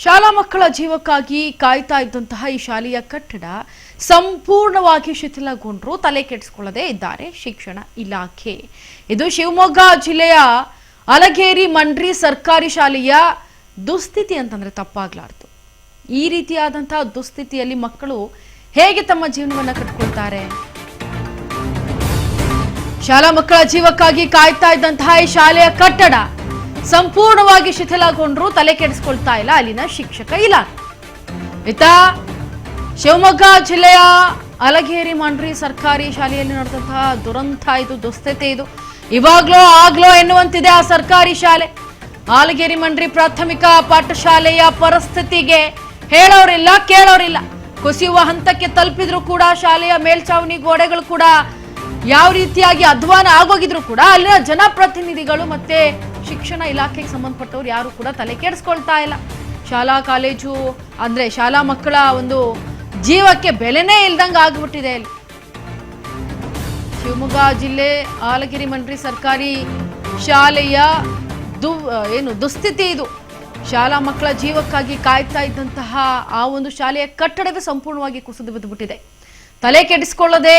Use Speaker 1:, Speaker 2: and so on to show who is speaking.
Speaker 1: ಶಾಲಾ ಮಕ್ಕಳ ಜೀವಕ್ಕಾಗಿ ಕಾಯ್ತಾ ಇದ್ದಂತಹ ಈ ಶಾಲೆಯ ಕಟ್ಟಡ ಸಂಪೂರ್ಣವಾಗಿ ಶಿಥಿಲಗೊಂಡರೂ ತಲೆ ಕೆಡಿಸಿಕೊಳ್ಳದೇ ಇದ್ದಾರೆ ಶಿಕ್ಷಣ ಇಲಾಖೆ. ಇದು ಶಿವಮೊಗ್ಗ ಜಿಲ್ಲೆಯ ಅಲಗೇರಿ ಮಂಡ್ರಿ ಸರ್ಕಾರಿ ಶಾಲೆಯ ದುಸ್ಥಿತಿ ಅಂತಂದ್ರೆ ತಪ್ಪಾಗಲಾರದು. ಈ ರೀತಿಯಾದಂತಹ ದುಸ್ಥಿತಿಯಲ್ಲಿ ಮಕ್ಕಳು ಹೇಗೆ ತಮ್ಮ ಜೀವನವನ್ನ ಕಟ್ಟಿಕೊಳ್ತಾರೆ? ಶಾಲಾ ಮಕ್ಕಳ ಜೀವಕ್ಕಾಗಿ ಕಾಯ್ತಾ ಇದ್ದಂತಹ ಈ ಶಾಲೆಯ ಕಟ್ಟಡ ಸಂಪೂರ್ಣವಾಗಿ ಶಿಥಿಲಗೊಂಡ್ರೂ ತಲೆ ಕೆಡಿಸಿಕೊಳ್ತಾ ಇಲ್ಲ ಅಲ್ಲಿನ ಶಿಕ್ಷಕ ಇಲಾಖೆ. ಇತ್ತ ಶಿವಮೊಗ್ಗ ಜಿಲ್ಲೆಯ ಅಲಗೇರಿ ಮಂಡ್ರಿ ಸರ್ಕಾರಿ ಶಾಲೆಯಲ್ಲಿ ನಡೆದಂತಹ ದುರಂತ ಇದು, ದುಸ್ಥಿತಿ ಇದು. ಇವಾಗ್ಲೋ ಆಗ್ಲೋ ಎನ್ನುವಂತಿದೆ ಆ ಸರ್ಕಾರಿ ಶಾಲೆ. ಅಲಗೇರಿ ಮಂಡ್ರಿ ಪ್ರಾಥಮಿಕ ಪಾಠಶಾಲೆಯ ಪರಿಸ್ಥಿತಿಗೆ ಹೇಳೋರಿಲ್ಲ ಕೇಳೋರಿಲ್ಲ. ಕುಸಿಯುವ ಹಂತಕ್ಕೆ ತಲುಪಿದ್ರು ಕೂಡ ಶಾಲೆಯ ಮೇಲ್ಚಾವಣಿ ಗೋಡೆಗಳು ಕೂಡ ಯಾವ ರೀತಿಯಾಗಿ ಅಧ್ವಾನ ಆಗೋಗಿದ್ರು ಕೂಡ ಅಲ್ಲಿನ ಜನಪ್ರತಿನಿಧಿಗಳು ಮತ್ತೆ ಶಿಕ್ಷಣ ಇಲಾಖೆಗೆ ಸಂಬಂಧಪಟ್ಟವ್ರು ಯಾರು ಕೂಡ ತಲೆ ಕೆಡಿಸ್ಕೊಳ್ತಾ ಇಲ್ಲ. ಶಾಲಾ ಕಾಲೇಜು ಅಂದ್ರೆ ಶಾಲಾ ಮಕ್ಕಳ ಒಂದು ಜೀವಕ್ಕೆ ಬೆಲೆನೇ ಇಲ್ದಂಗೆ ಆಗ್ಬಿಟ್ಟಿದೆ. ಇಲ್ಲಿ ಶಿವಮೊಗ್ಗ ಜಿಲ್ಲೆ ಅಲಗೇರಿ ಮಂಡ್ರಿ ಸರ್ಕಾರಿ ಶಾಲೆಯ ದುಸ್ಥಿತಿ ಇದು. ಶಾಲಾ ಮಕ್ಕಳ ಜೀವಕ್ಕಾಗಿ ಕಾಯ್ತಾ ಇದ್ದಂತಹ ಆ ಒಂದು ಶಾಲೆಯ ಕಟ್ಟಡವೇ ಸಂಪೂರ್ಣವಾಗಿ ಕುಸಿದು ಬಿದ್ದುಬಿಟ್ಟಿದೆ. ತಲೆ ಕೆಡಿಸಿಕೊಳ್ಳದೆ